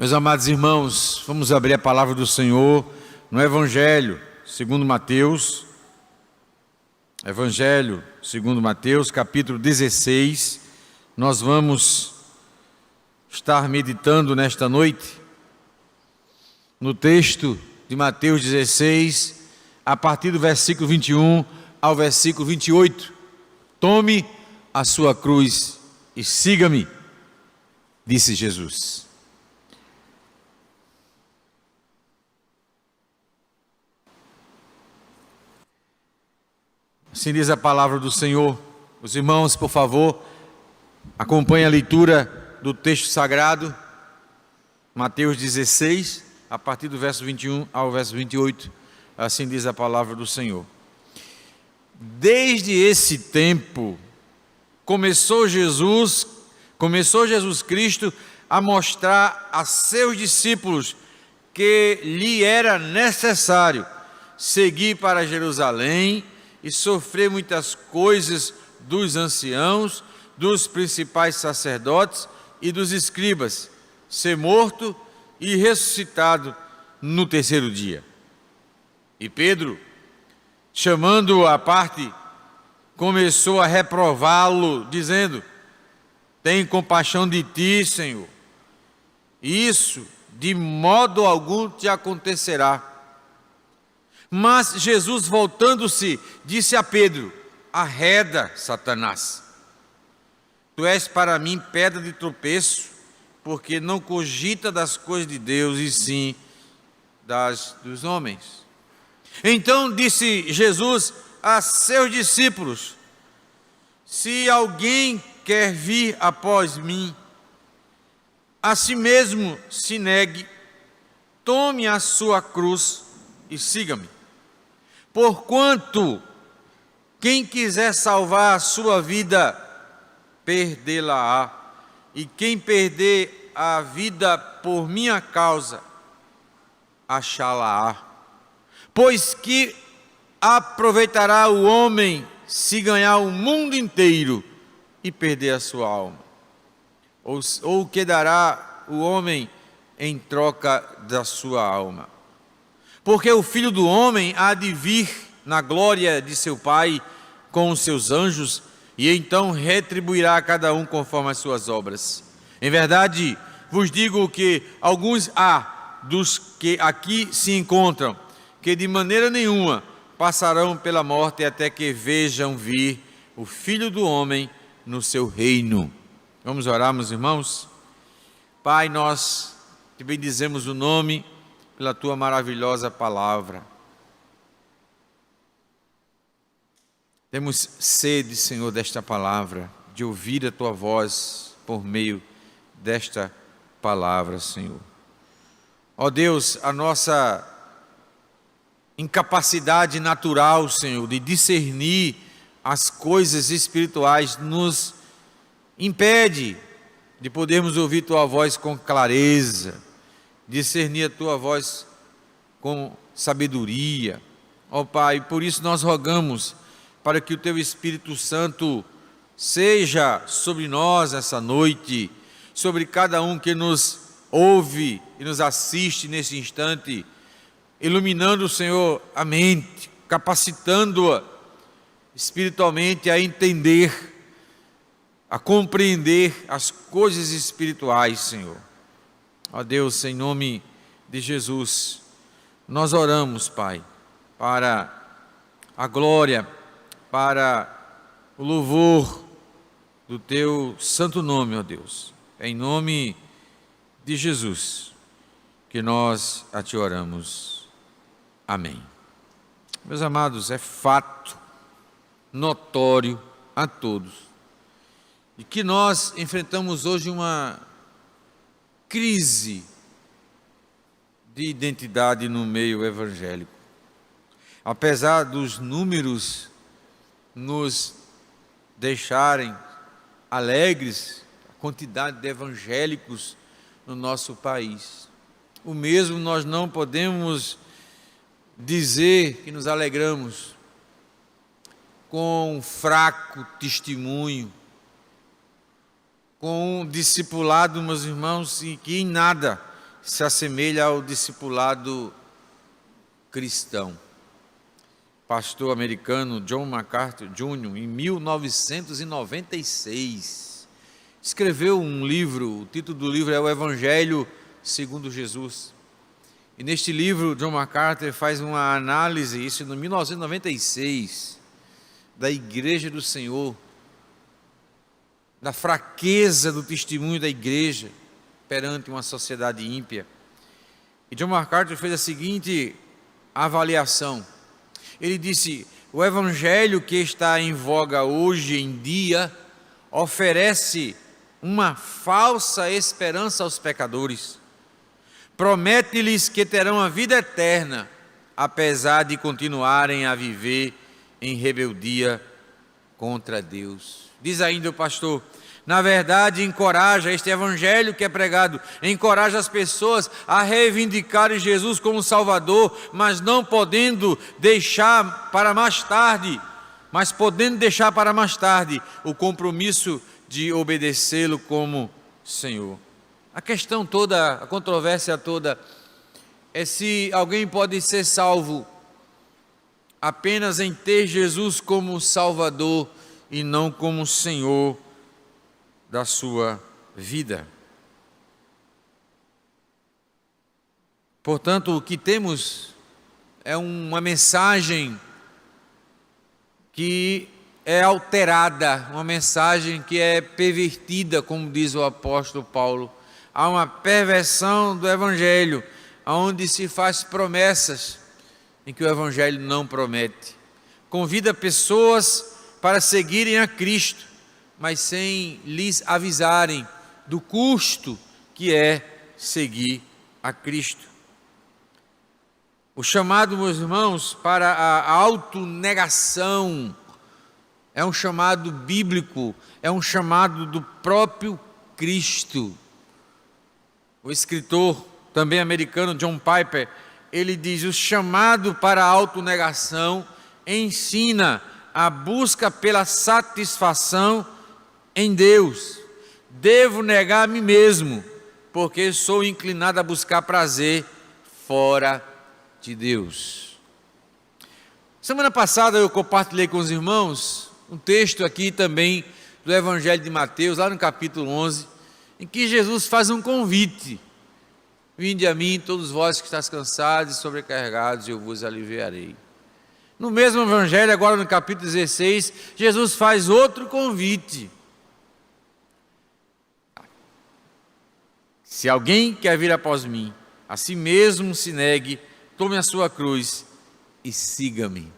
Meus amados irmãos, vamos abrir a palavra do Senhor no Evangelho segundo Mateus. Evangelho segundo Mateus, capítulo 16. Nós vamos estar meditando nesta noite no texto de Mateus 16, a partir do versículo 21 ao versículo 28. Tome a sua cruz e siga-me, disse Jesus. Assim diz a palavra do Senhor. Os irmãos, por favor, acompanhem a leitura do texto sagrado, Mateus 16, a partir do verso 21 ao verso 28. Assim diz a palavra do Senhor. Desde esse tempo, começou Jesus Cristo a mostrar a seus discípulos que lhe era necessário seguir para Jerusalém e sofrer muitas coisas dos anciãos, dos principais sacerdotes e dos escribas, ser morto e ressuscitado no terceiro dia. E Pedro, chamando-o à parte, começou a reprová-lo, dizendo: tem compaixão de ti, Senhor. Isso de modo algum te acontecerá. Mas Jesus, voltando-se, disse a Pedro: arreda, Satanás. Tu és para mim pedra de tropeço, porque não cogita das coisas de Deus, e sim das dos homens. Então disse Jesus a seus discípulos: se alguém quer vir após mim, a si mesmo se negue, tome a sua cruz e siga-me. Porquanto quem quiser salvar a sua vida, perdê-la-á, e quem perder a vida por minha causa, achá-la-á. Pois que aproveitará o homem se ganhar o mundo inteiro e perder a sua alma? Ou que dará o homem em troca da sua alma? Porque o Filho do Homem há de vir na glória de seu Pai com os seus anjos, e então retribuirá a cada um conforme as suas obras. Em verdade, vos digo que alguns há dos que aqui se encontram, que de maneira nenhuma passarão pela morte até que vejam vir o Filho do Homem no seu reino. Vamos orar, meus irmãos? Pai, nós te bendizemos o nome pela tua maravilhosa palavra. Temos sede, Senhor, desta palavra, de ouvir a tua voz por meio desta palavra, Senhor. Ó Deus, a nossa incapacidade natural, Senhor, de discernir as coisas espirituais nos impede de podermos ouvir tua voz com clareza, discernir a tua voz com sabedoria. Ó Pai, por isso nós rogamos para que o teu Espírito Santo seja sobre nós essa noite, sobre cada um que nos ouve e nos assiste nesse instante, iluminando, Senhor, a mente, capacitando-a espiritualmente a entender, a compreender as coisas espirituais, Senhor. Ó Deus, em nome de Jesus, nós oramos, Pai, para a glória, para o louvor do teu santo nome, ó Deus. É em nome de Jesus que nós a te oramos. Amém. Meus amados, é fato notório a todos de que nós enfrentamos hoje uma crise de identidade no meio evangélico. Apesar dos números nos deixarem alegres, a quantidade de evangélicos no nosso país, o mesmo nós não podemos dizer que nos alegramos com um fraco testemunho, com um discipulado, meus irmãos, e que em nada se assemelha ao discipulado cristão. Pastor americano John MacArthur Jr., em 1996, escreveu um livro. O título do livro é O Evangelho segundo Jesus. E neste livro, John MacArthur faz uma análise, isso em 1996, da Igreja do Senhor, da fraqueza do testemunho da igreja perante uma sociedade ímpia. E John MacArthur fez a seguinte avaliação. Ele disse: o evangelho que está em voga hoje em dia oferece uma falsa esperança aos pecadores. Promete-lhes que terão a vida eterna, apesar de continuarem a viver em rebeldia contra Deus. Diz ainda o pastor: na verdade, encoraja este evangelho que é pregado, encoraja as pessoas a reivindicarem Jesus como Salvador, mas não podendo deixar para mais tarde, o compromisso de obedecê-lo como Senhor. A questão toda, a controvérsia toda, é se alguém pode ser salvo apenas em ter Jesus como Salvador e não como Senhor da sua vida. Portanto, o que temos é uma mensagem que é alterada, uma mensagem que é pervertida, como diz o apóstolo Paulo. Há uma perversão do Evangelho, onde se faz promessas em que o Evangelho não promete. Convida pessoas para seguirem a Cristo, mas sem lhes avisarem do custo que é seguir a Cristo. O chamado, meus irmãos, para a autonegação é um chamado bíblico, é um chamado do próprio Cristo. O escritor, também americano, John Piper, ele diz: o chamado para a autonegação ensina a busca pela satisfação em Deus. Devo negar a mim mesmo, porque sou inclinado a buscar prazer fora de Deus. Semana passada eu compartilhei com os irmãos um texto aqui também do Evangelho de Mateus, lá no capítulo 11, em que Jesus faz um convite: vinde a mim todos vós que estáis cansados e sobrecarregados, e eu vos aliviarei. No mesmo Evangelho, agora no capítulo 16, Jesus faz outro convite: se alguém quer vir após mim, a si mesmo se negue, tome a sua cruz e siga-me.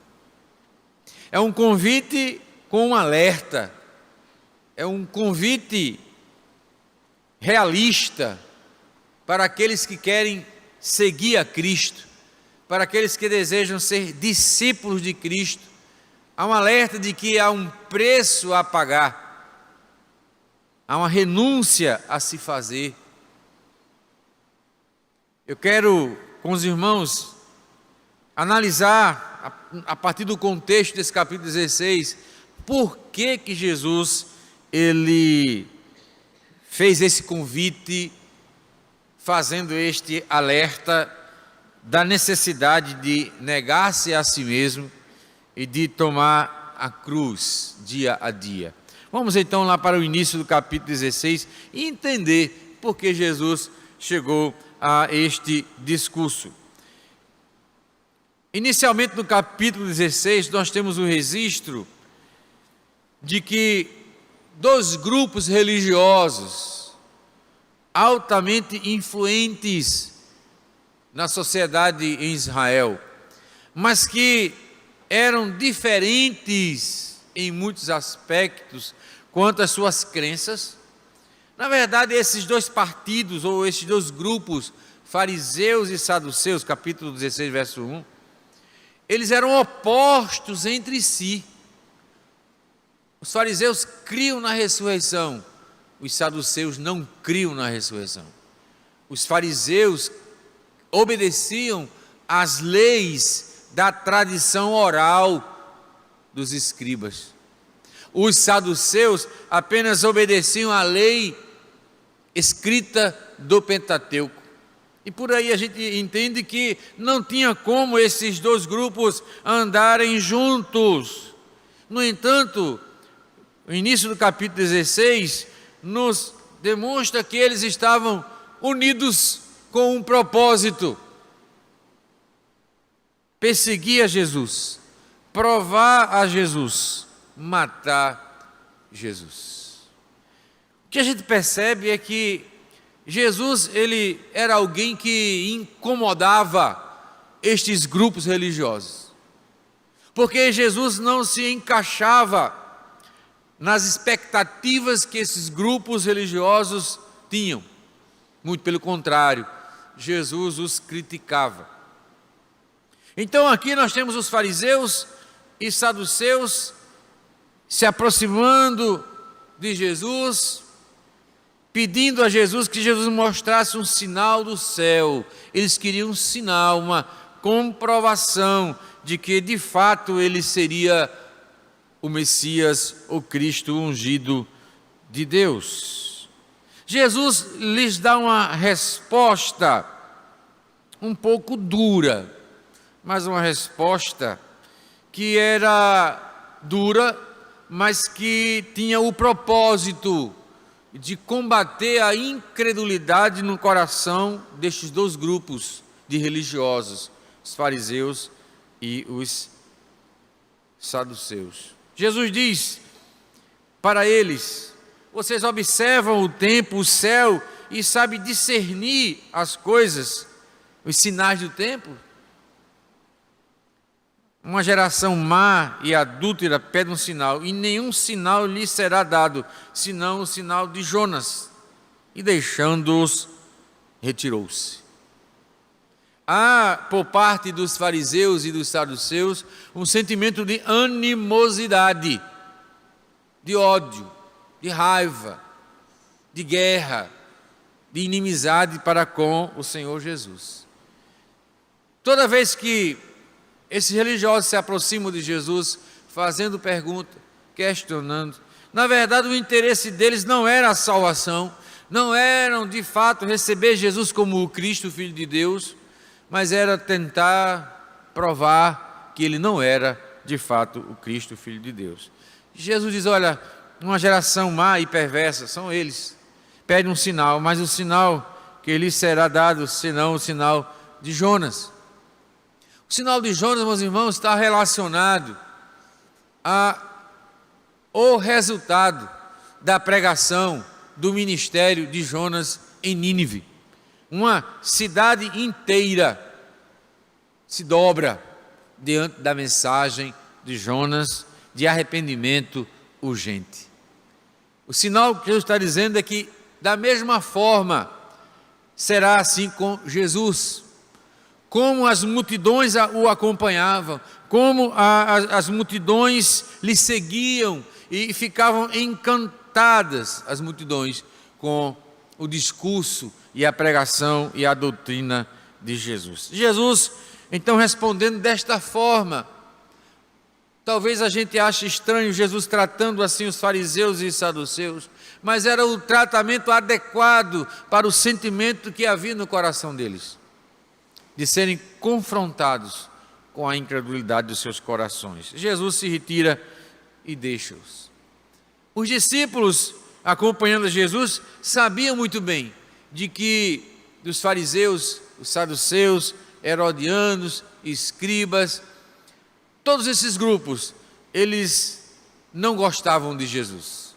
É um convite com um alerta, é um convite realista para aqueles que querem seguir a Cristo, para aqueles que desejam ser discípulos de Cristo. Há um alerta de que há um preço a pagar, há uma renúncia a se fazer. Eu quero, com os irmãos, analisar, a partir do contexto desse capítulo 16, por que Jesus, ele fez esse convite, fazendo este alerta da necessidade de negar-se a si mesmo e de tomar a cruz dia a dia. Vamos então lá para o início do capítulo 16 e entender por que Jesus chegou a este discurso. Inicialmente no capítulo 16 nós temos o registro de que dois grupos religiosos altamente influentes na sociedade em Israel, mas que eram diferentes em muitos aspectos quanto às suas crenças. Na verdade, esses dois partidos, ou esses dois grupos, fariseus e saduceus, capítulo 16, verso 1, eles eram opostos entre si. Os fariseus criam na ressurreição, os saduceus não criam na ressurreição. Os fariseus obedeciam às leis da tradição oral dos escribas. Os saduceus apenas obedeciam à lei escrita do Pentateuco. E por aí a gente entende que não tinha como esses dois grupos andarem juntos. No entanto, o início do capítulo 16 nos demonstra que eles estavam unidos com um propósito: perseguir a Jesus, provar a Jesus, matar Jesus. O que a gente percebe é que Jesus, ele era alguém que incomodava estes grupos religiosos, porque Jesus não se encaixava nas expectativas que esses grupos religiosos tinham. Muito pelo contrário, Jesus os criticava. Então aqui nós temos os fariseus e saduceus se aproximando de Jesus, pedindo a Jesus que Jesus mostrasse um sinal do céu. Eles queriam um sinal, uma comprovação de que de fato ele seria o Messias, o Cristo ungido de Deus. Jesus lhes dá uma resposta um pouco dura, mas uma resposta que era dura, mas que tinha o propósito de combater a incredulidade no coração destes dois grupos de religiosos, os fariseus e os saduceus. Jesus diz para eles: vocês observam o tempo, o céu, e sabem discernir as coisas, os sinais do tempo? Uma geração má e adúltera pede um sinal, e nenhum sinal lhe será dado, senão o sinal de Jonas. E deixando-os, retirou-se. Há, por parte dos fariseus e dos saduceus, um sentimento de animosidade, de ódio, de raiva, de guerra, de inimizade para com o Senhor Jesus. Toda vez que esses religiosos se aproximam de Jesus, fazendo pergunta, questionando, na verdade o interesse deles não era a salvação, não eram de fato receber Jesus como o Cristo, Filho de Deus, mas era tentar provar que ele não era de fato o Cristo, Filho de Deus. Jesus diz: olha, uma geração má e perversa, são eles, pedem um sinal, mas o sinal que lhes será dado, senão o sinal de Jonas. O sinal de Jonas, meus irmãos, está relacionado ao resultado da pregação do ministério de Jonas em Nínive. Uma cidade inteira se dobra diante da mensagem de Jonas de arrependimento urgente. O sinal que Jesus está dizendo é que, da mesma forma, será assim com Jesus. Como as multidões o acompanhavam, como as multidões lhe seguiam e ficavam encantadas, as multidões, com o discurso e a pregação e a doutrina de Jesus. Jesus, então, respondendo desta forma, talvez a gente ache estranho Jesus tratando assim os fariseus e saduceus, mas era o tratamento adequado para o sentimento que havia no coração deles, de serem confrontados com a incredulidade dos seus corações. Jesus se retira e deixa-os. Os discípulos, acompanhando Jesus, sabiam muito bem de que dos fariseus, os saduceus, herodianos, escribas, todos esses grupos, eles não gostavam de Jesus.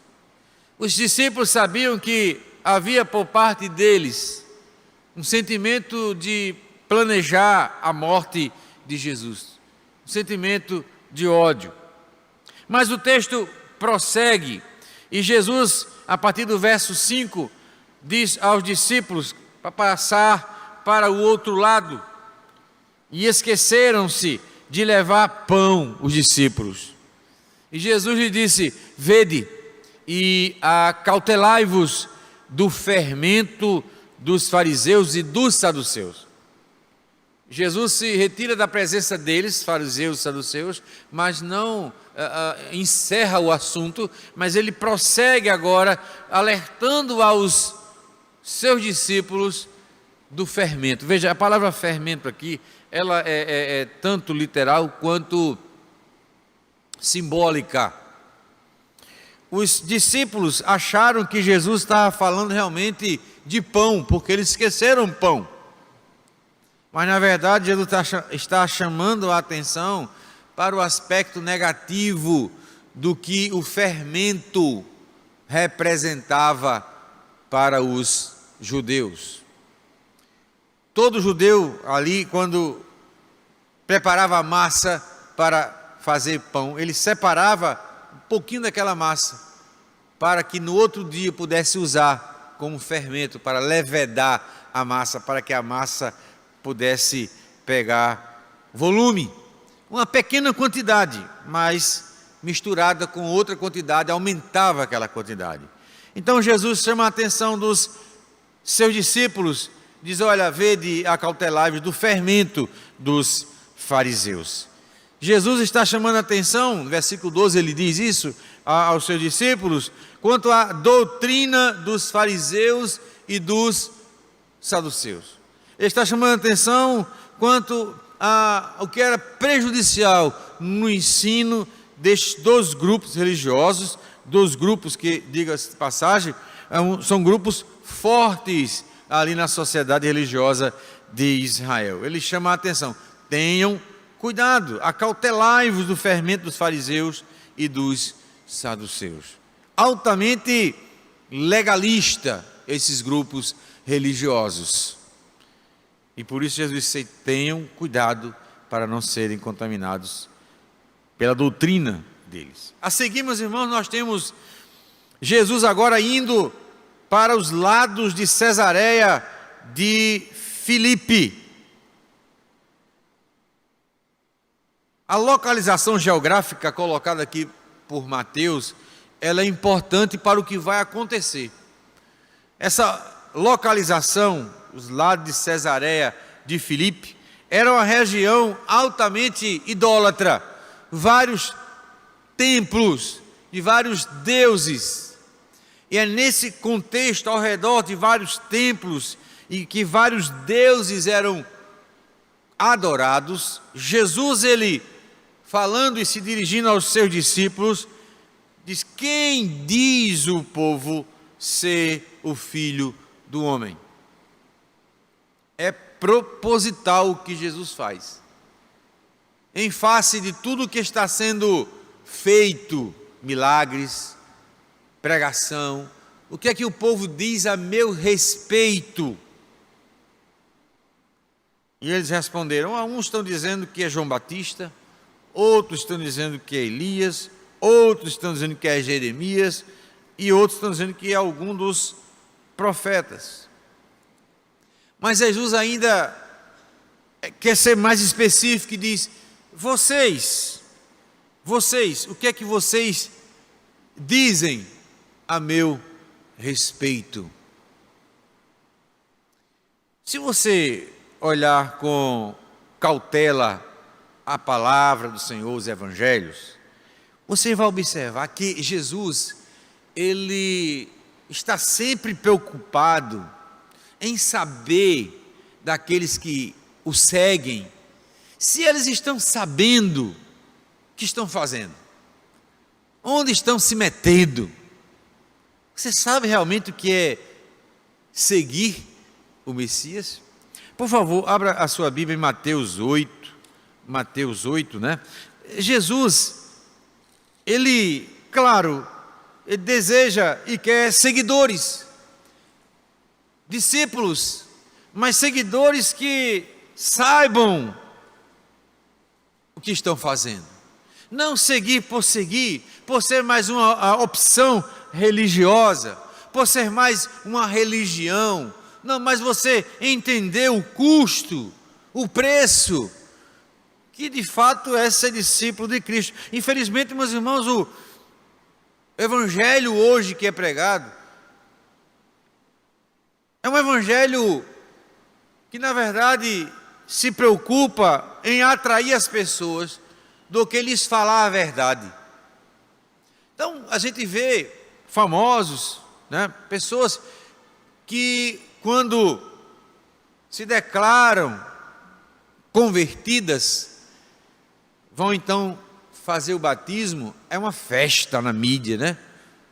Os discípulos sabiam que havia por parte deles um sentimento de planejar a morte de Jesus, um sentimento de ódio. Mas o texto prossegue e Jesus, a partir do verso 5, diz aos discípulos para passar para o outro lado, e esqueceram-se de levar pão, os discípulos. E Jesus lhe disse: vede e acautelai-vos do fermento dos fariseus e dos saduceus. Jesus se retira da presença deles, fariseus e saduceus, mas não encerra o assunto, mas ele prossegue agora, alertando aos seus discípulos do fermento. Veja, a palavra fermento aqui, ela é tanto literal quanto simbólica. Os discípulos acharam que Jesus estava falando realmente de pão, porque eles esqueceram pão. Mas na verdade Jesus está chamando a atenção para o aspecto negativo do que o fermento representava para os judeus. Todo judeu ali, quando preparava a massa para fazer pão, ele separava um pouquinho daquela massa, para que no outro dia pudesse usar como fermento, para levedar a massa, para que a massa pudesse pegar volume. Uma pequena quantidade, mas misturada com outra quantidade, aumentava aquela quantidade. Então Jesus chama a atenção dos seus discípulos, diz: olha, vede, acautelai-vos do fermento dos fariseus. Jesus está chamando a atenção, no versículo 12 ele diz isso aos seus discípulos, quanto à doutrina dos fariseus e dos saduceus. Ele está chamando a atenção quanto ao que era prejudicial no ensino dos grupos religiosos, dos grupos que, diga-se de passagem, são grupos fortes ali na sociedade religiosa de Israel. Ele chama a atenção: tenham cuidado, acautelai-vos do fermento dos fariseus e dos saduceus. Altamente legalista esses grupos religiosos. E por isso Jesus disse: tenham cuidado para não serem contaminados pela doutrina deles. A seguir, meus irmãos, nós temos Jesus agora indo para os lados de Cesareia de Filipe. A localização geográfica colocada aqui por Mateus, ela é importante para o que vai acontecer. Essa localização, os lados de Cesareia de Filipe, era uma região altamente idólatra, vários templos de vários deuses. E é nesse contexto, ao redor de vários templos e que vários deuses eram adorados, Jesus, ele falando e se dirigindo aos seus discípulos, diz: quem diz o povo ser o Filho do Homem? É proposital o que Jesus faz. Em face de tudo que está sendo feito, milagres, pregação, o que é que o povo diz a meu respeito? E eles responderam: uns estão dizendo que é João Batista, outros estão dizendo que é Elias, outros estão dizendo que é Jeremias, e outros estão dizendo que é algum dos profetas. Mas Jesus ainda quer ser mais específico e diz: vocês, o que é que vocês dizem a meu respeito? Se você olhar com cautela a palavra do Senhor, os evangelhos, você vai observar que Jesus, ele está sempre preocupado em saber daqueles que o seguem, se eles estão sabendo o que estão fazendo, onde estão se metendo. Você sabe realmente o que é seguir o Messias? Por favor, abra a sua Bíblia em Mateus 8, né? Jesus, ele, claro, ele deseja e quer seguidores, discípulos, mas seguidores que saibam o que estão fazendo. Não seguir, por ser mais uma opção religiosa, por ser mais uma religião. Não, mas você entender o custo, o preço, que de fato é ser discípulo de Cristo. Infelizmente, meus irmãos, o evangelho hoje que é pregado, é um evangelho que na verdade se preocupa em atrair as pessoas do que lhes falar a verdade. Então a gente vê famosos, né, pessoas que quando se declaram convertidas, vão então fazer o batismo. É uma festa na mídia, né?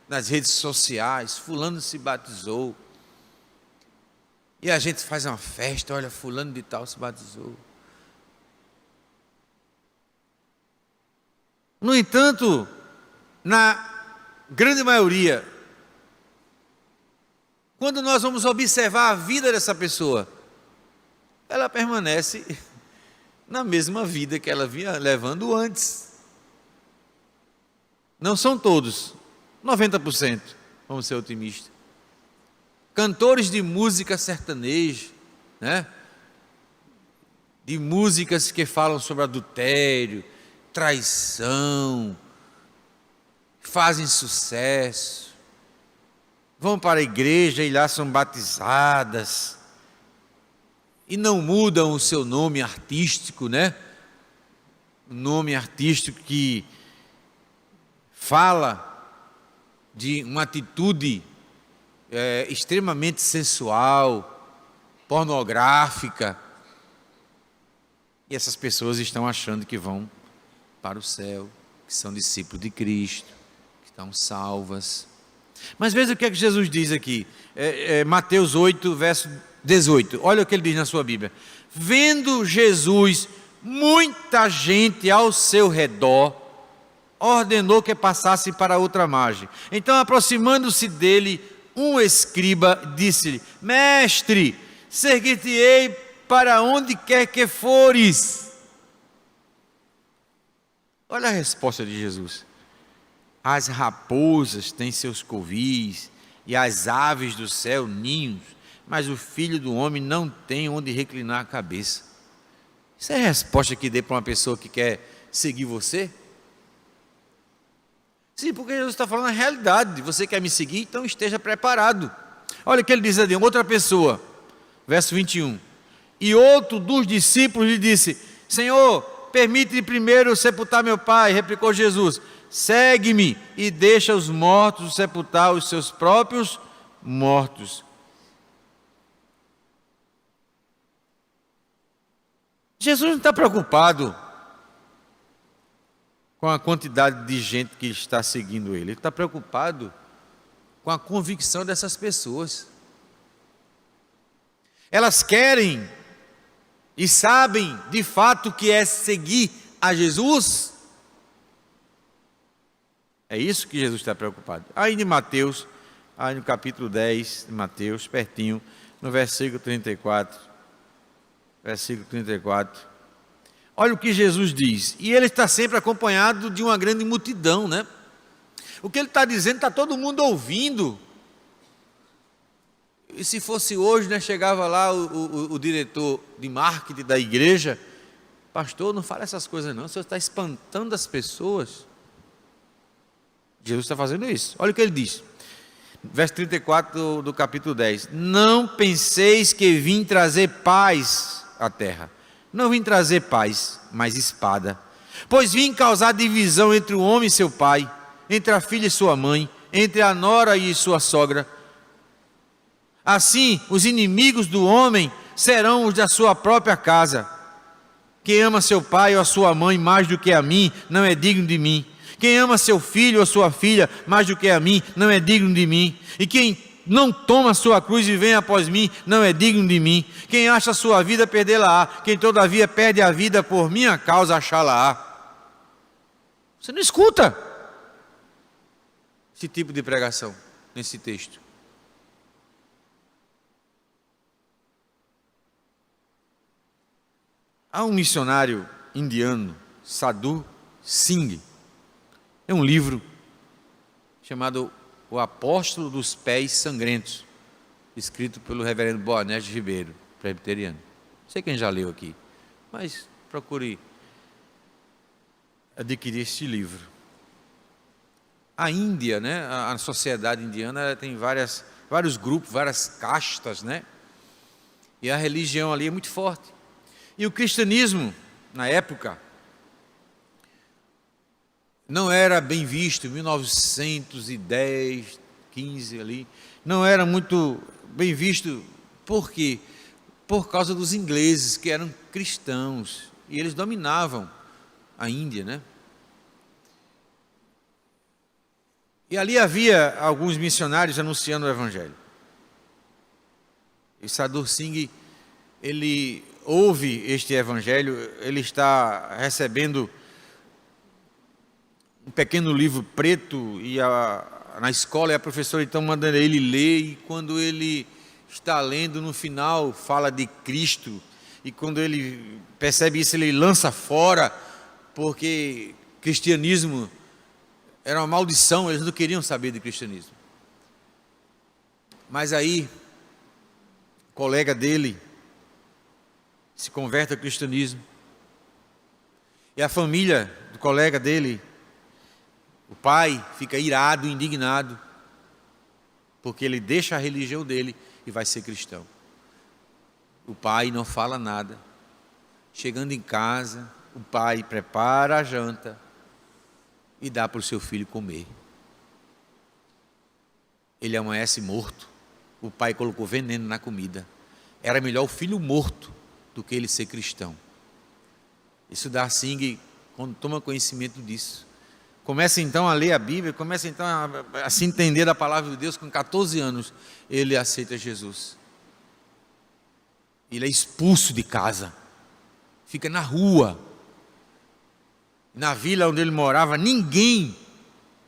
Nas redes sociais, fulano se batizou. E a gente faz uma festa, olha, fulano de tal se batizou. No entanto, na grande maioria, quando nós vamos observar a vida dessa pessoa, ela permanece na mesma vida que ela vinha levando antes. Não são todos, 90%, vamos ser otimistas. Cantores de música sertaneja, né? De músicas que falam sobre adultério, traição, fazem sucesso, vão para a igreja e lá são batizadas, e não mudam o seu nome artístico, né? O nome artístico que fala de uma atitude extremamente sensual, pornográfica, e essas pessoas estão achando que vão para o céu, que são discípulos de Cristo, que estão salvas. Mas veja o que é que Jesus diz aqui, Mateus 8, verso 18, olha o que ele diz na sua Bíblia. Vendo Jesus muita gente ao seu redor, ordenou que passasse para outra margem. Então, aproximando-se dele, um escriba disse-lhe: Mestre, seguir-te-ei para onde quer que fores. Olha a resposta de Jesus. As raposas têm seus covis, e as aves do céu ninhos, mas o Filho do Homem não tem onde reclinar a cabeça. Isso é a resposta que dê para uma pessoa que quer seguir você? Sim, porque Jesus está falando a realidade. Você quer me seguir? Então esteja preparado. Olha o que ele diz ali, outra pessoa, verso 21. E outro dos discípulos lhe disse: Senhor, permite primeiro sepultar meu pai. Replicou Jesus: segue-me e deixa os mortos sepultar os seus próprios mortos. Jesus não está preocupado com a quantidade de gente que está seguindo ele. Ele está preocupado com a convicção dessas pessoas. Elas querem e sabem de fato que é seguir a Jesus. É isso que Jesus está preocupado. Aí em Mateus, aí no capítulo 10 de Mateus, pertinho, no versículo 34. Versículo 34. Olha o que Jesus diz. E ele está sempre acompanhado de uma grande multidão, né? O que ele está dizendo, está todo mundo ouvindo. E se fosse hoje, né, chegava lá o diretor de marketing da igreja: pastor, não fale essas coisas não, o senhor está espantando as pessoas. Jesus está fazendo isso. Olha o que ele diz. Verso 34 do capítulo 10. Não penseis que vim trazer paz à terra. Não vim trazer paz, mas espada. Pois vim causar divisão entre o homem e seu pai, entre a filha e sua mãe, entre a nora e sua sogra. Assim, os inimigos do homem serão os da sua própria casa. Quem ama seu pai ou a sua mãe mais do que a mim, não é digno de mim. Quem ama seu filho ou sua filha mais do que a mim, não é digno de mim. E quem não toma a sua cruz e vem após mim, não é digno de mim. Quem acha a sua vida, perdê-la-á. Quem todavia perde a vida por minha causa, achá-la-á. Você não escuta esse tipo de pregação nesse texto. Há um missionário indiano, Sadhu Singh. É um livro chamado O Apóstolo dos Pés Sangrentos, escrito pelo reverendo Boanerges Ribeiro, presbiteriano. Não sei quem já leu aqui, mas procure adquirir este livro. A Índia, né, a sociedade indiana, ela tem vários grupos, várias castas, né? E a religião ali é muito forte. E o cristianismo, na época, não era bem visto, em 1910, 15 ali, não era muito bem visto, porque por causa dos ingleses, que eram cristãos, e eles dominavam a Índia, né? E ali havia alguns missionários anunciando o Evangelho. E Sadhguru Singh, ele ouve este Evangelho, ele está recebendo um pequeno livro preto, e na escola a professora então manda ele ler, e quando ele está lendo, no final fala de Cristo, e quando ele percebe isso, ele lança fora, porque cristianismo era uma maldição, eles não queriam saber de cristianismo. Mas aí, o colega dele se converte ao cristianismo, e a família do colega dele, o pai, fica irado, indignado, porque ele deixa a religião dele e vai ser cristão. O pai não fala nada. Chegando em casa, o pai prepara a janta e dá para o seu filho comer. Ele amanhece morto. O pai colocou veneno na comida. Era melhor o filho morto do que ele ser cristão. Isso dá Singh, quando toma conhecimento disso, começa então a ler a Bíblia, começa então a se entender da palavra de Deus. Com 14 anos, ele aceita Jesus. Ele é expulso de casa, fica na rua. Na vila onde ele morava, ninguém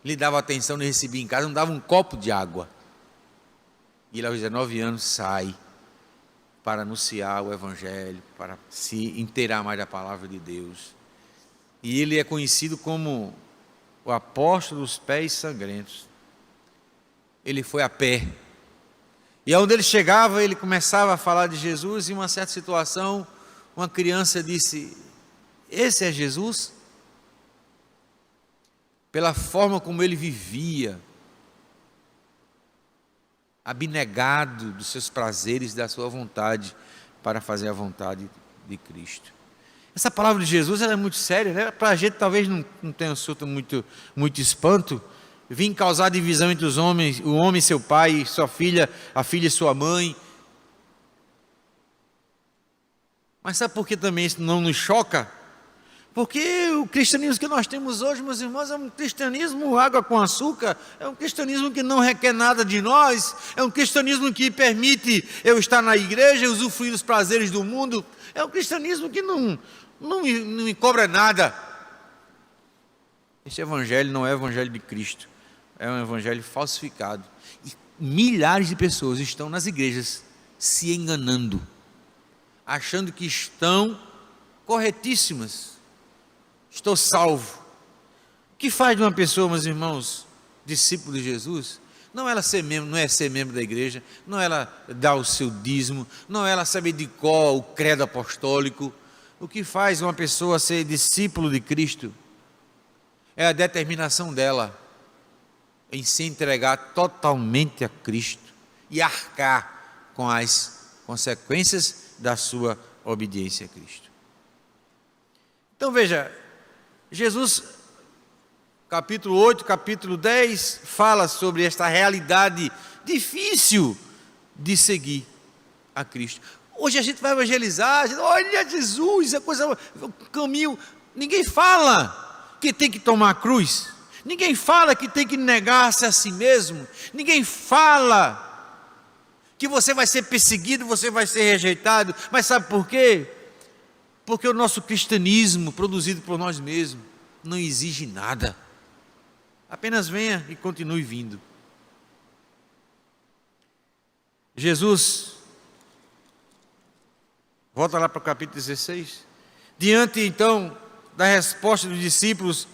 lhe dava atenção, nem recebia em casa, não dava um copo de água. E ele, aos 19 anos, sai para anunciar o Evangelho, para se inteirar mais da palavra de Deus. E ele é conhecido como o apóstolo dos pés sangrentos. Ele foi a pé. E onde ele chegava, ele começava a falar de Jesus, e em uma certa situação, uma criança disse: esse é Jesus? Pela forma como ele vivia, abnegado dos seus prazeres, da sua vontade, para fazer a vontade de Cristo. Essa palavra de Jesus, ela é muito séria, né? Para a gente talvez não tenha muito espanto. Vim causar divisão entre os homens, o homem e seu pai, sua filha, a filha e sua mãe. Mas sabe por que também isso não nos choca? Porque o cristianismo que nós temos hoje, meus irmãos, é um cristianismo água com açúcar, é um cristianismo que não requer nada de nós, é um cristianismo que permite eu estar na igreja e usufruir dos prazeres do mundo, é um cristianismo que não me cobra nada. Este evangelho não é o evangelho de Cristo, é um evangelho falsificado. E milhares de pessoas estão nas igrejas se enganando, achando que estão corretíssimas. Estou salvo. O que faz de uma pessoa, meus irmãos, discípulo de Jesus? Não ela ser membro, não é ser membro da igreja, não ela dar o seu dízimo, não ela saber de qual o credo apostólico. O que faz uma pessoa ser discípulo de Cristo é a determinação dela em se entregar totalmente a Cristo e arcar com as consequências da sua obediência a Cristo. Então veja, Jesus, capítulo 8, capítulo 10, fala sobre esta realidade difícil de seguir a Cristo. Hoje a gente vai evangelizar, olha Jesus, é coisa, o caminho. Ninguém fala que tem que tomar a cruz, ninguém fala que tem que negar-se a si mesmo, ninguém fala que você vai ser perseguido, você vai ser rejeitado. Mas sabe por quê? Porque o nosso cristianismo, produzido por nós mesmos, não exige nada. Apenas venha e continue vindo. Jesus, volta lá para o capítulo 16. Diante então da resposta dos discípulos,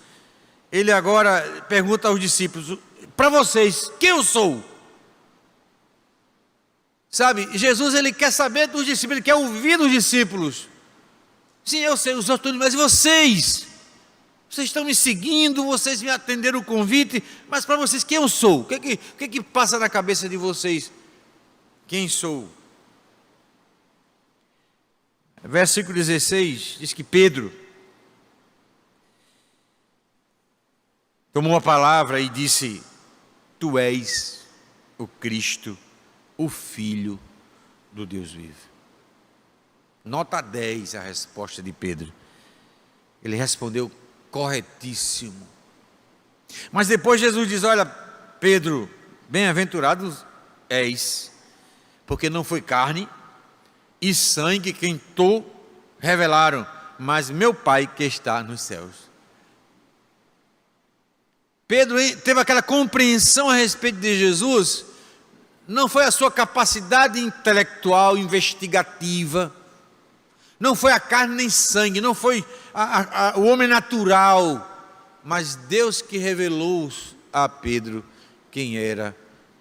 ele agora pergunta aos discípulos: para vocês, quem eu sou? Sabe, Jesus, ele quer saber dos discípulos, ele quer ouvir dos discípulos. Sim, eu sei, os outros, mas e vocês? Vocês estão me seguindo, vocês me atenderam o convite, mas para vocês, quem eu sou? O que passa na cabeça de vocês? Quem sou? Versículo 16, diz que Pedro tomou a palavra e disse: tu és o Cristo, o Filho do Deus vivo. Nota 10 a resposta de Pedro. Ele respondeu corretíssimo. Mas depois Jesus diz: olha, Pedro, bem-aventurado és, porque não foi carne e sangue quem te revelaram, mas meu Pai que está nos céus. Pedro teve aquela compreensão a respeito de Jesus. Não foi a sua capacidade intelectual, investigativa, não foi a carne nem sangue, não foi o homem natural, mas Deus que revelou a Pedro quem era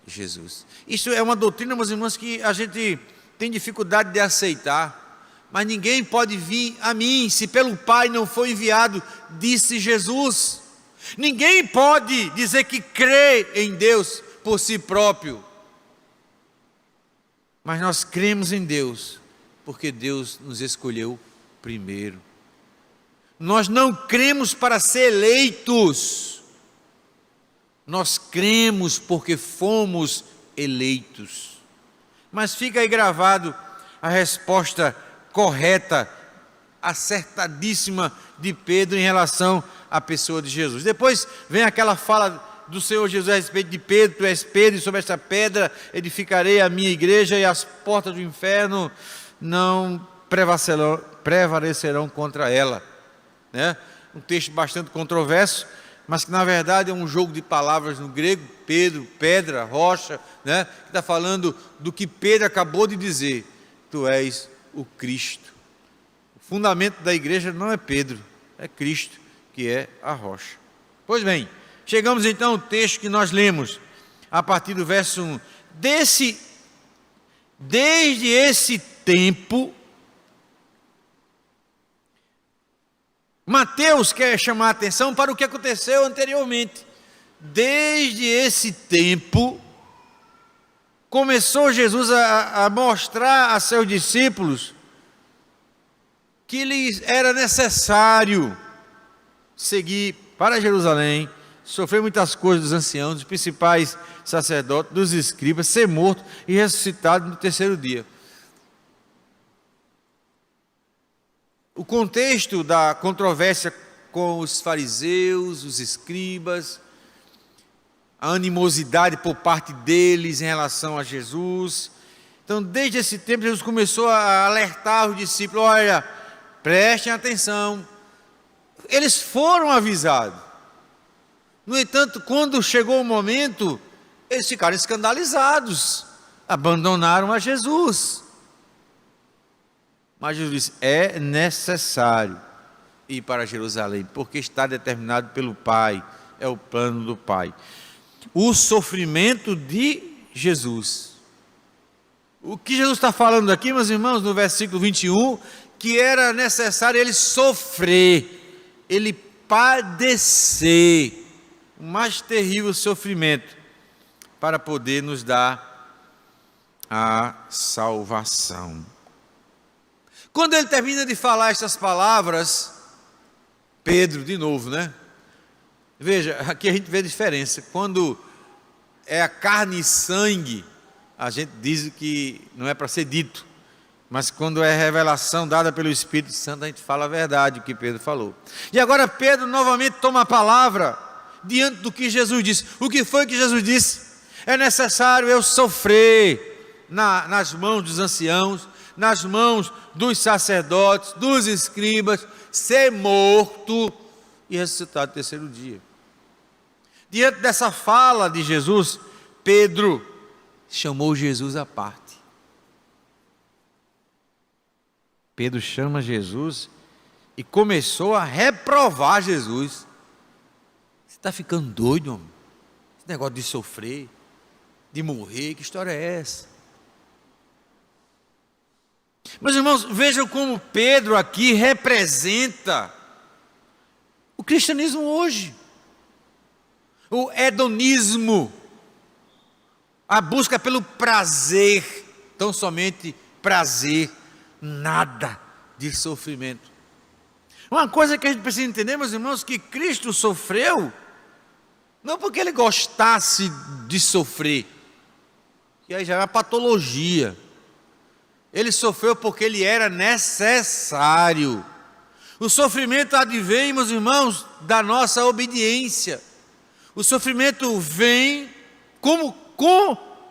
Jesus. Isso é uma doutrina, meus irmãos, que a gente tem dificuldade de aceitar, mas ninguém pode vir a mim se pelo Pai não foi enviado, disse Jesus. Ninguém pode dizer que crê em Deus por si próprio, mas nós cremos em Deus porque Deus nos escolheu primeiro. Nós não cremos para ser eleitos, nós cremos porque fomos eleitos. Mas fica aí gravado a resposta correta, acertadíssima de Pedro em relação à pessoa de Jesus. Depois vem aquela fala do Senhor Jesus a respeito de Pedro: tu és Pedro, e sobre esta pedra edificarei a minha igreja, e as portas do inferno não prevalecerão contra ela. Um texto bastante controverso, mas que na verdade é um jogo de palavras no grego. Pedro, pedra, rocha, que está falando do que Pedro acabou de dizer: tu és o Cristo. O fundamento da igreja não é Pedro, é Cristo, que é a rocha. Pois bem, chegamos então ao texto que nós lemos, a partir do verso 1. Desde esse tempo, Mateus quer chamar a atenção para o que aconteceu anteriormente. Desde esse tempo, começou Jesus a mostrar a seus discípulos que lhes era necessário seguir para Jerusalém, sofrer muitas coisas dos anciãos, dos principais sacerdotes, dos escribas, ser morto e ressuscitado no terceiro dia. O contexto da controvérsia com os fariseus, os escribas, a animosidade por parte deles em relação a Jesus. Então, desde esse tempo, Jesus começou a alertar os discípulos: olha, prestem atenção. Eles foram avisados. No entanto, quando chegou o momento, eles ficaram escandalizados, abandonaram a Jesus. Mas Jesus disse: é necessário ir para Jerusalém, porque está determinado pelo Pai, é o plano do Pai. O sofrimento de Jesus. O que Jesus está falando aqui, meus irmãos, no versículo 21, que era necessário ele sofrer, ele padecer o mais terrível sofrimento para poder nos dar a salvação. Quando ele termina de falar essas palavras, Pedro, de novo, Veja, aqui a gente vê a diferença. Quando é a carne e sangue, a gente diz que não é para ser dito. Mas quando é revelação dada pelo Espírito Santo, a gente fala a verdade, o que Pedro falou. E agora Pedro novamente toma a palavra diante do que Jesus disse. O que foi que Jesus disse? É necessário eu sofrer nas mãos dos anciãos, nas mãos dos sacerdotes, dos escribas, ser morto e ressuscitar no terceiro dia. Diante dessa fala de Jesus, Pedro chamou Jesus à parte. Pedro chama Jesus e começou a reprovar Jesus. Você está ficando doido, homem? Esse negócio de sofrer, de morrer, que história é essa? Meus irmãos, vejam como Pedro aqui representa o cristianismo hoje. O hedonismo, a busca pelo prazer, tão somente prazer, nada de sofrimento. Uma coisa que a gente precisa entender, meus irmãos, que Cristo sofreu, não porque ele gostasse de sofrer, que aí já é uma patologia. Ele sofreu porque ele era necessário. O sofrimento advém, meus irmãos, da nossa obediência. O sofrimento vem como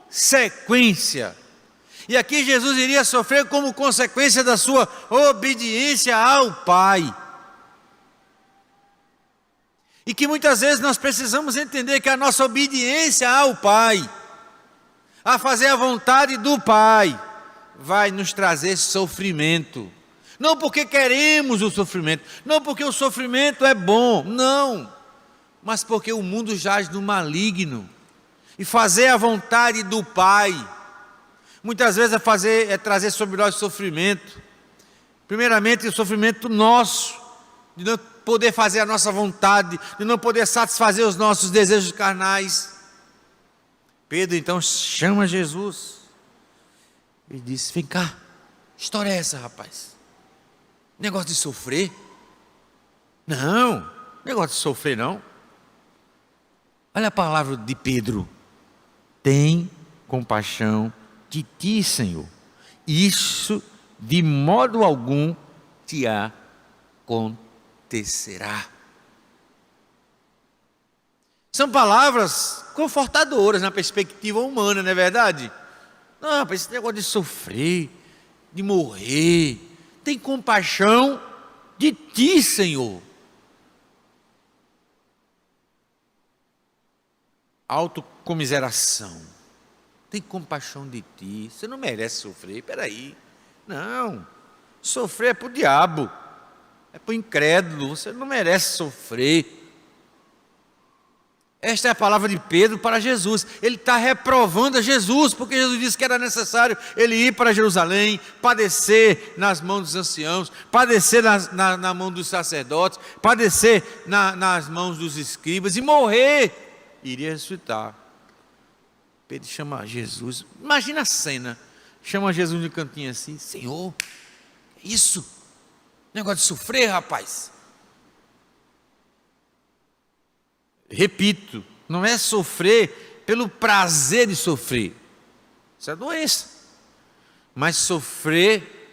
consequência. E aqui Jesus iria sofrer como consequência da sua obediência ao Pai. E que muitas vezes nós precisamos entender que a nossa obediência ao Pai, a fazer a vontade do Pai, vai nos trazer sofrimento. Não porque queremos o sofrimento, não porque o sofrimento é bom, não, mas porque o mundo jaz no maligno. E fazer a vontade do Pai, muitas vezes é trazer sobre nós sofrimento. Primeiramente, o sofrimento nosso, de não poder fazer a nossa vontade, de não poder satisfazer os nossos desejos carnais. Pedro então chama Jesus e disse: vem cá, que história é essa, rapaz? Negócio de sofrer? Não, negócio de sofrer não. Olha a palavra de Pedro: tem compaixão de ti, Senhor, isso de modo algum te acontecerá. São palavras confortadoras na perspectiva humana, não é verdade? Não, esse negócio de sofrer, de morrer, tem compaixão de ti, Senhor. Autocomiseração. Tem compaixão de ti. Você não merece sofrer. Espera aí. Não. Sofrer é para o diabo. É para o incrédulo. Você não merece sofrer. Esta é a palavra de Pedro para Jesus. Ele está reprovando a Jesus, porque Jesus disse que era necessário ele ir para Jerusalém, padecer nas mãos dos anciãos, padecer na mão dos sacerdotes, padecer nas mãos dos escribas e morrer. Iria ressuscitar. Pedro chama Jesus, imagina a cena, chama Jesus de cantinho assim: Senhor, isso, negócio de sofrer, rapaz. Repito, não é sofrer pelo prazer de sofrer, isso é doença, mas sofrer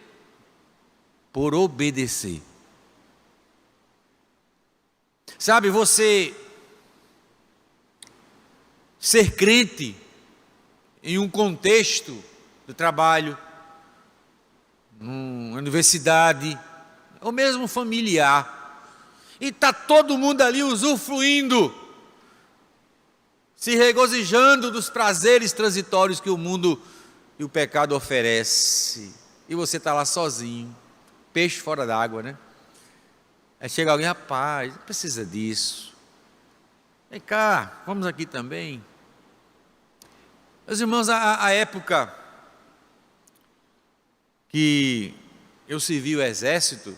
por obedecer. Sabe, você ser crente em um contexto de trabalho, numa universidade, ou mesmo familiar, e está todo mundo ali usufruindo, se regozijando dos prazeres transitórios que o mundo e o pecado oferece, e você está lá sozinho, peixe fora d'água, né? Aí chega alguém: rapaz, não precisa disso, vem cá, vamos aqui também. Meus irmãos, a época que eu servi o exército,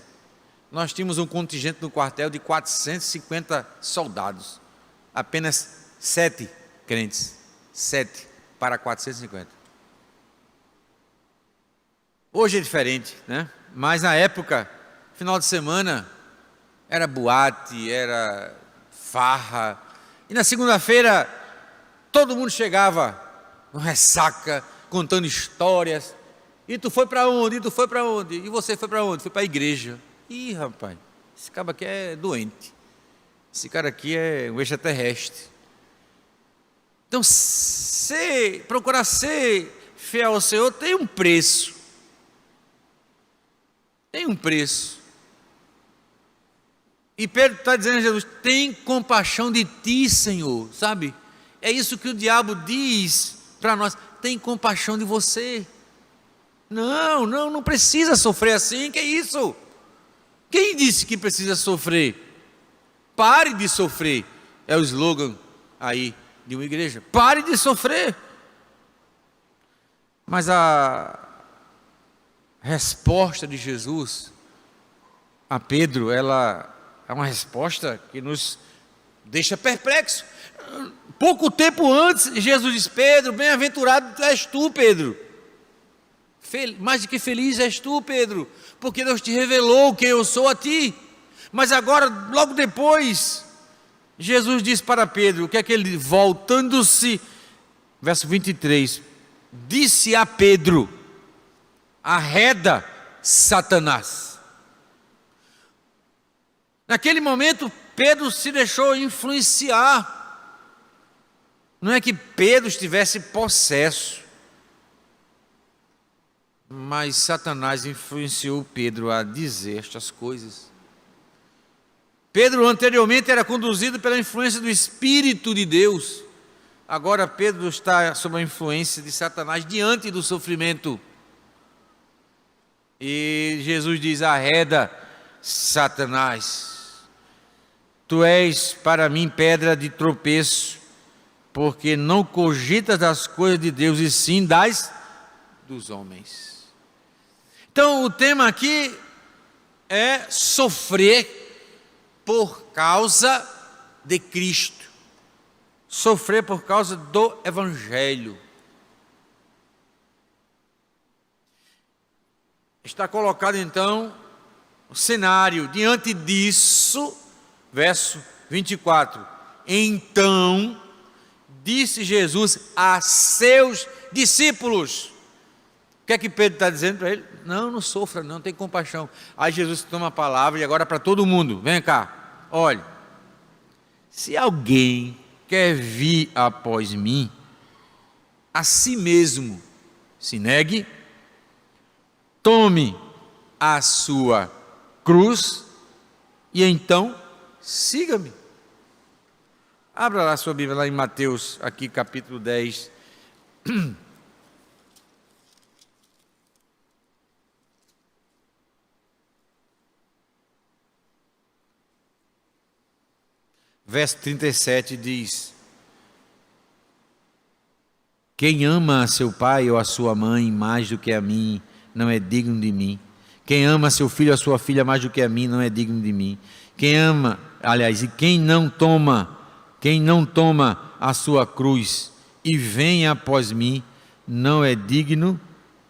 nós tínhamos um contingente no quartel de 450 soldados, apenas 7 crentes, 7 para 450. Hoje é diferente, né? Mas na época, final de semana, era boate, era farra, e na segunda-feira todo mundo chegava no ressaca, contando histórias. E tu foi para onde? E tu foi para onde? E você foi para onde? Foi para a igreja. Ih, rapaz, esse cara aqui é doente, esse cara aqui é um extraterrestre. Então, procurar ser fiel ao Senhor tem um preço. Tem um preço. E Pedro está dizendo a Jesus: tem compaixão de ti, Senhor. Sabe? É isso que o diabo diz para nós: tem compaixão de você. Não precisa sofrer assim. Que é isso? Quem disse que precisa sofrer? Pare de sofrer. É o slogan aí de uma igreja: pare de sofrer. Mas a resposta de Jesus a Pedro, ela é uma resposta que nos deixa perplexo. Pouco tempo antes, Jesus diz: Pedro, bem-aventurado és tu, Pedro. Mais do que feliz és tu, Pedro, porque Deus te revelou quem eu sou a ti. Mas agora, logo depois, Jesus diz para Pedro, o que é que ele, voltando-se, verso 23, disse a Pedro: arreda Satanás. Naquele momento, Pedro se deixou influenciar. Não é que Pedro estivesse possesso, mas Satanás influenciou Pedro a dizer estas coisas. Pedro anteriormente era conduzido pela influência do Espírito de Deus. Agora Pedro está sob a influência de Satanás diante do sofrimento. E Jesus diz: arreda, Satanás, tu és para mim pedra de tropeço, porque não cogitas das coisas de Deus, e sim dos homens. Então o tema aqui é sofrer por causa de Cristo, sofrer por causa do Evangelho. Está colocado então o cenário. Diante disso, verso 24: então disse Jesus a seus discípulos. O que é que Pedro está dizendo para ele? Não sofra, não tem compaixão. Aí Jesus toma a palavra e agora para todo mundo: vem cá, olhe, se alguém quer vir após mim, a si mesmo se negue, tome a sua cruz e então siga-me. Abra lá a sua Bíblia, lá em Mateus, aqui capítulo 10. Verso 37 diz: quem ama a seu pai ou a sua mãe mais do que a mim, não é digno de mim. Quem ama seu filho ou a sua filha mais do que a mim, não é digno de mim. E quem não toma a sua cruz e vem após mim, não é digno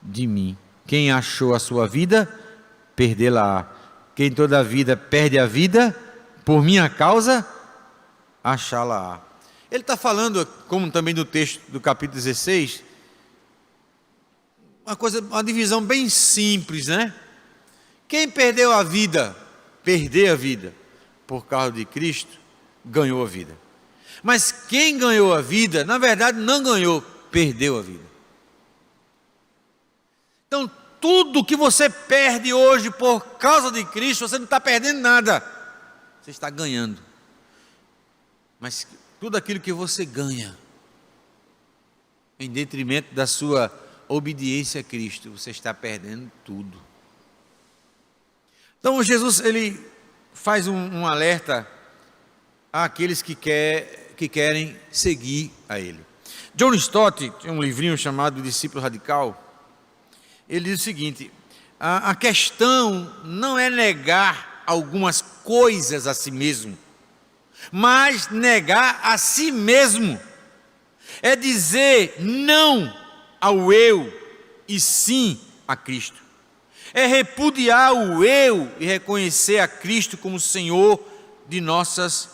de mim. Quem achou a sua vida, perdê-la-á. Quem toda a vida perde a vida, por minha causa, achá-la-á. Ele está falando, como também no texto do capítulo 16, uma divisão bem simples, né? Quem perdeu a vida, perder a vida por causa de Cristo, ganhou a vida. Mas quem ganhou a vida, na verdade não ganhou, perdeu a vida. Então, tudo que você perde hoje por causa de Cristo, você não está perdendo nada, você está ganhando. Mas tudo aquilo que você ganha, em detrimento da sua obediência a Cristo, você está perdendo tudo. Então Jesus, ele faz um alerta àqueles que querem seguir a ele. John Stott tem um livrinho chamado Discípulo Radical. Ele diz o seguinte: a questão não é negar algumas coisas a si mesmo, mas negar a si mesmo é dizer não ao eu e sim a Cristo. É repudiar o eu e reconhecer a Cristo como Senhor de nossas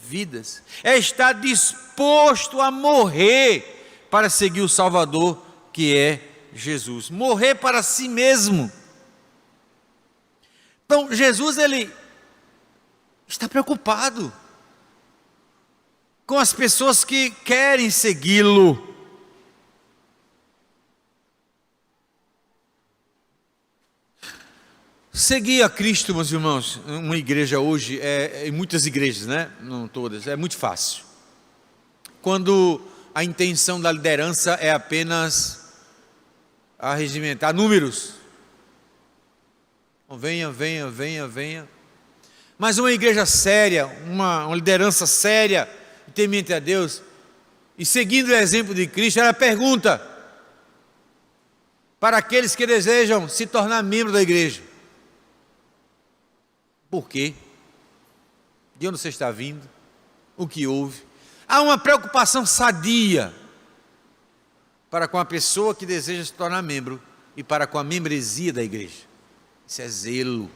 vidas. É estar disposto a morrer para seguir o Salvador, que é Jesus. Morrer para si mesmo. Então Jesus, ele está preocupado com as pessoas que querem segui-lo. Seguir a Cristo, meus irmãos, uma igreja hoje, em muitas igrejas, né? Não todas, é muito fácil. Quando a intenção da liderança é apenas arregimentar números. Venha, venha, venha, venha. Mas uma igreja séria, uma liderança séria, temente a Deus, e seguindo o exemplo de Cristo, ela pergunta para aqueles que desejam se tornar membro da igreja: por quê? De onde você está vindo? O que houve? Há uma preocupação sadia para com a pessoa que deseja se tornar membro e para com a membresia da igreja. Isso é zelo.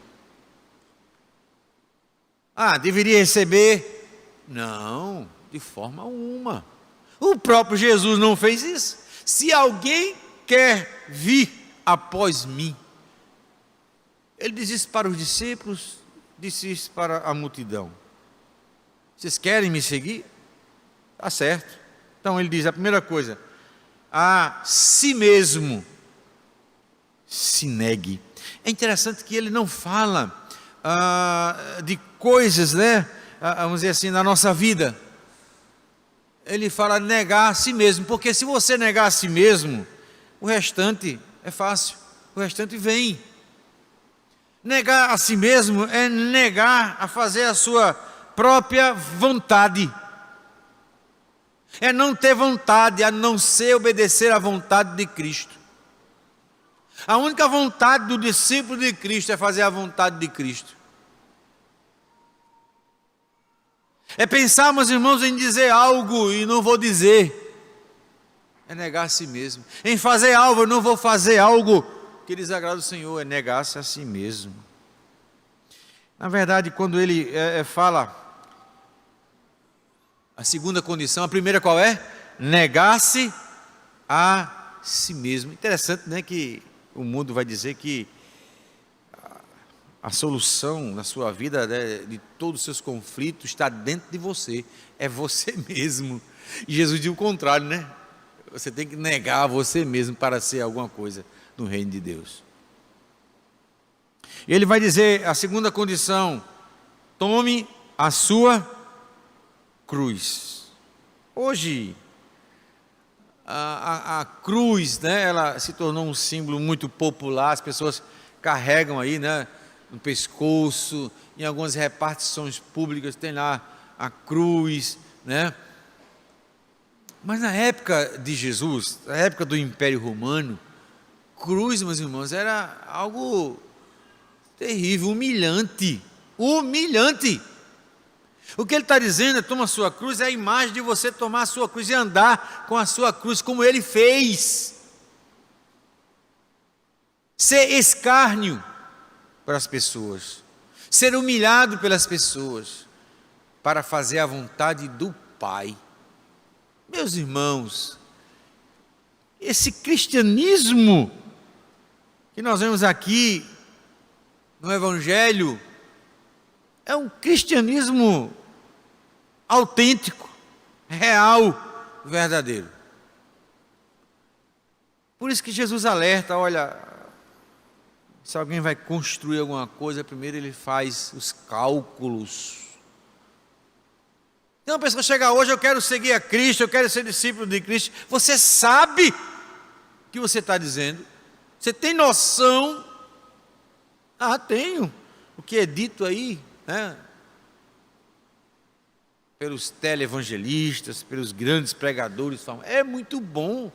Deveria receber? Não, de forma alguma. O próprio Jesus não fez isso. Se alguém quer vir após mim. Ele diz isso para os discípulos, disse isso para a multidão. Vocês querem me seguir? Tá certo. Então ele diz a primeira coisa: a si mesmo se negue. É interessante que ele não fala de coisas, né? Vamos dizer assim, na nossa vida. Ele fala negar a si mesmo, porque se você negar a si mesmo, o restante é fácil, o restante vem. Negar a si mesmo é negar a fazer a sua própria vontade. É não ter vontade, a não ser obedecer à vontade de Cristo. A única vontade do discípulo de Cristo é fazer a vontade de Cristo. É pensar, meus irmãos, em dizer algo e não vou dizer. É negar a si mesmo. Em fazer algo, eu não vou fazer algo que desagrada o Senhor. É negar-se a si mesmo. Na verdade, quando ele fala a segunda condição, a primeira qual é? Negar-se a si mesmo. Interessante, né, que o mundo vai dizer que a solução na sua vida, né, de todos os seus conflitos está dentro de você, é você mesmo. E Jesus diz o contrário, né? Você tem que negar a você mesmo para ser alguma coisa no reino de Deus. E ele vai dizer a segunda condição: tome a sua cruz. Hoje a cruz, né, ela se tornou um símbolo muito popular, as pessoas carregam aí, né, no pescoço, em algumas repartições públicas tem lá a cruz, né? Mas na época de Jesus, na época do Império Romano, cruz, meus irmãos, era algo terrível, humilhante, humilhante. O que ele está dizendo é: toma a sua cruz, é a imagem de você tomar a sua cruz e andar com a sua cruz como ele fez. Ser escárnio para as pessoas, ser humilhado pelas pessoas, para fazer a vontade do Pai. Meus irmãos, esse cristianismo que nós vemos aqui no Evangelho é um cristianismo autêntico, real, verdadeiro. Por isso que Jesus alerta: olha, se alguém vai construir alguma coisa, primeiro ele faz os cálculos. Então a pessoa chega hoje: eu quero seguir a Cristo, eu quero ser discípulo de Cristo. Você sabe o que você está dizendo? Você tem noção? Ah, tenho. O que é dito aí, né, pelos televangelistas, pelos grandes pregadores, é muito bom.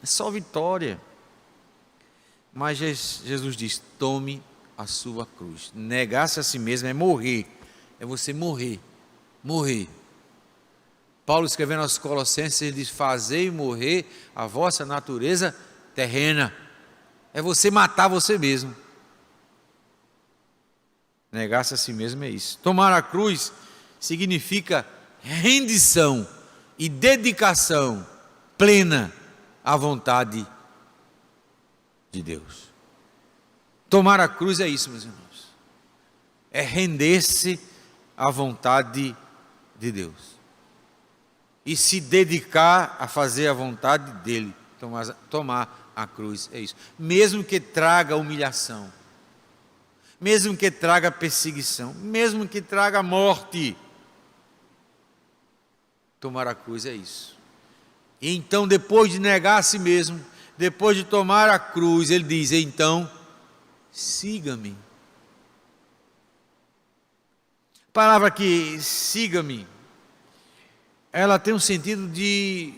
É só vitória. Mas Jesus diz: tome a sua cruz. Negar-se a si mesmo é morrer. É você morrer. Morrer. Paulo, escrevendo aos Colossenses, ele diz: fazei morrer a vossa natureza terrena. É você matar você mesmo. Negar-se a si mesmo é isso. Tomar a cruz significa rendição e dedicação plena à vontade de Deus. Tomar a cruz é isso, meus irmãos. É render-se à vontade de Deus e se dedicar a fazer a vontade dele. Tomar a cruz é isso. Mesmo que traga humilhação, mesmo que traga perseguição, mesmo que traga morte, tomar a cruz é isso. E então, depois de negar a si mesmo, depois de tomar a cruz, ele diz: então, siga-me. A palavra aqui, siga-me, ela tem um sentido de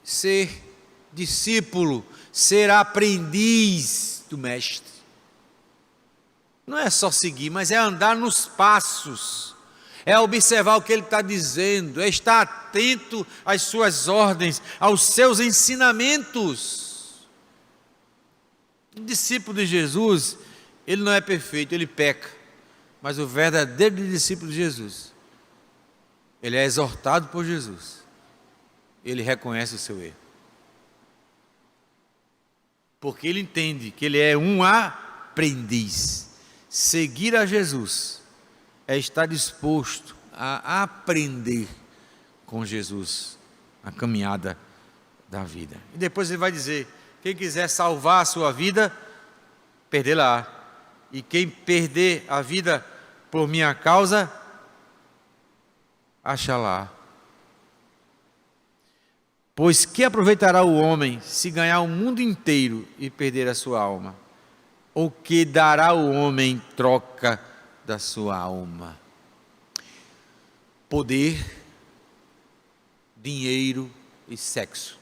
ser discípulo, ser aprendiz do mestre. Não é só seguir, mas é andar nos passos, é observar o que ele está dizendo, é estar atento às suas ordens, aos seus ensinamentos. O discípulo de Jesus, ele não é perfeito, ele peca, mas o verdadeiro discípulo de Jesus, ele é exortado por Jesus, ele reconhece o seu erro. porque ele entende que ele é um aprendiz. Seguir a Jesus é estar disposto a aprender com Jesus a caminhada da vida. E depois ele vai dizer: quem quiser salvar a sua vida, perdê-la. E quem perder a vida por minha causa, achará. Pois que aproveitará o homem se ganhar o mundo inteiro e perder a sua alma? Ou que dará o homem em troca da sua alma? Poder, dinheiro e sexo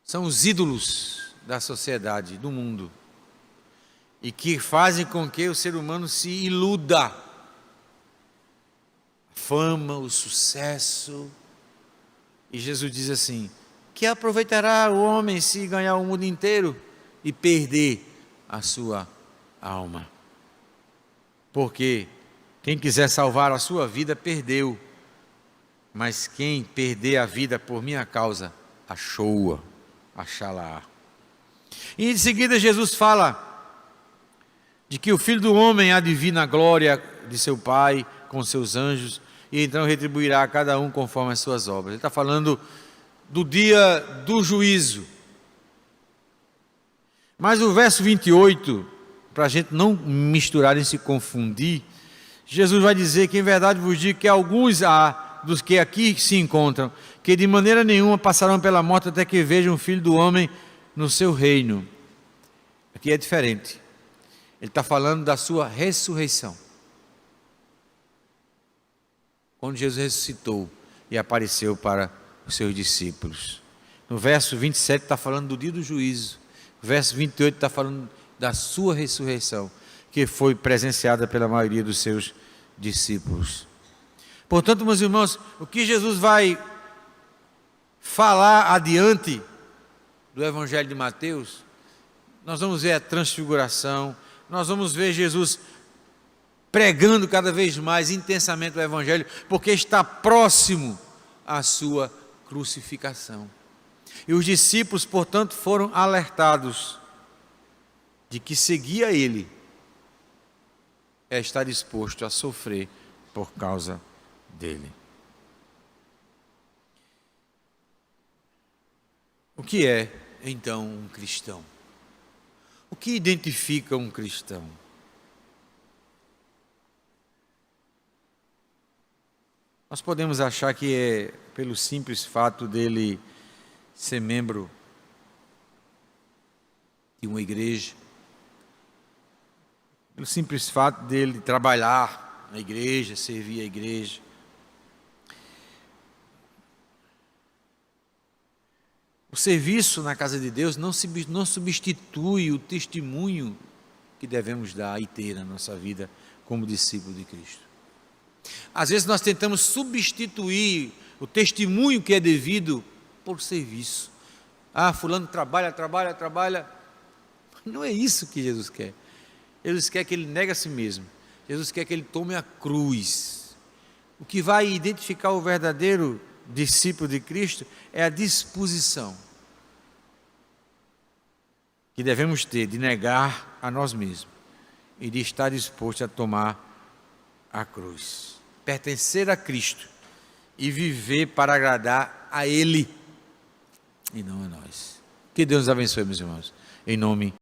são os ídolos da sociedade, do mundo, e que fazem com que o ser humano se iluda. A fama, o sucesso. E Jesus diz assim: que aproveitará o homem se ganhar o mundo inteiro e perder a sua alma? Porque quem quiser salvar a sua vida, perdeu. Mas quem perder a vida por minha causa, achou-a, achá-la. E em seguida Jesus fala de que o Filho do Homem há de vir na glória de seu Pai com seus anjos, e então retribuirá a cada um conforme as suas obras. Ele está falando do dia do juízo. Mas o verso 28, para a gente não misturar e se confundir, Jesus vai dizer que em verdade vos digo que alguns há dos que aqui se encontram, que de maneira nenhuma passarão pela morte até que vejam o Filho do Homem no seu reino. Aqui é diferente. Ele está falando da sua ressurreição. Quando Jesus ressuscitou e apareceu para os seus discípulos. No verso 27 está falando do dia do juízo. O verso 28 está falando da sua ressurreição, que foi presenciada pela maioria dos seus discípulos. Portanto, meus irmãos, o que Jesus vai falar adiante do Evangelho de Mateus, nós vamos ver a transfiguração, nós vamos ver Jesus pregando cada vez mais intensamente o Evangelho, porque está próximo à sua crucificação. E os discípulos, portanto, foram alertados de que seguir a Ele é estar disposto a sofrer por causa dele. O que é, então, um cristão? O que identifica um cristão? Nós podemos achar que é pelo simples fato dele ser membro de uma igreja, pelo simples fato dele trabalhar na igreja, servir a igreja. O serviço na casa de Deus não substitui o testemunho que devemos dar e ter na nossa vida como discípulo de Cristo. Às vezes nós tentamos substituir o testemunho que é devido por serviço. Fulano trabalha. Não é isso que Jesus quer. Jesus quer que ele negue a si mesmo. Jesus quer que ele tome a cruz. O que vai identificar o verdadeiro discípulo de Cristo é a disposição que devemos ter de negar a nós mesmos e de estar disposto a tomar a cruz. Pertencer a Cristo e viver para agradar a Ele e não a nós. Que Deus nos abençoe, meus irmãos. Em nome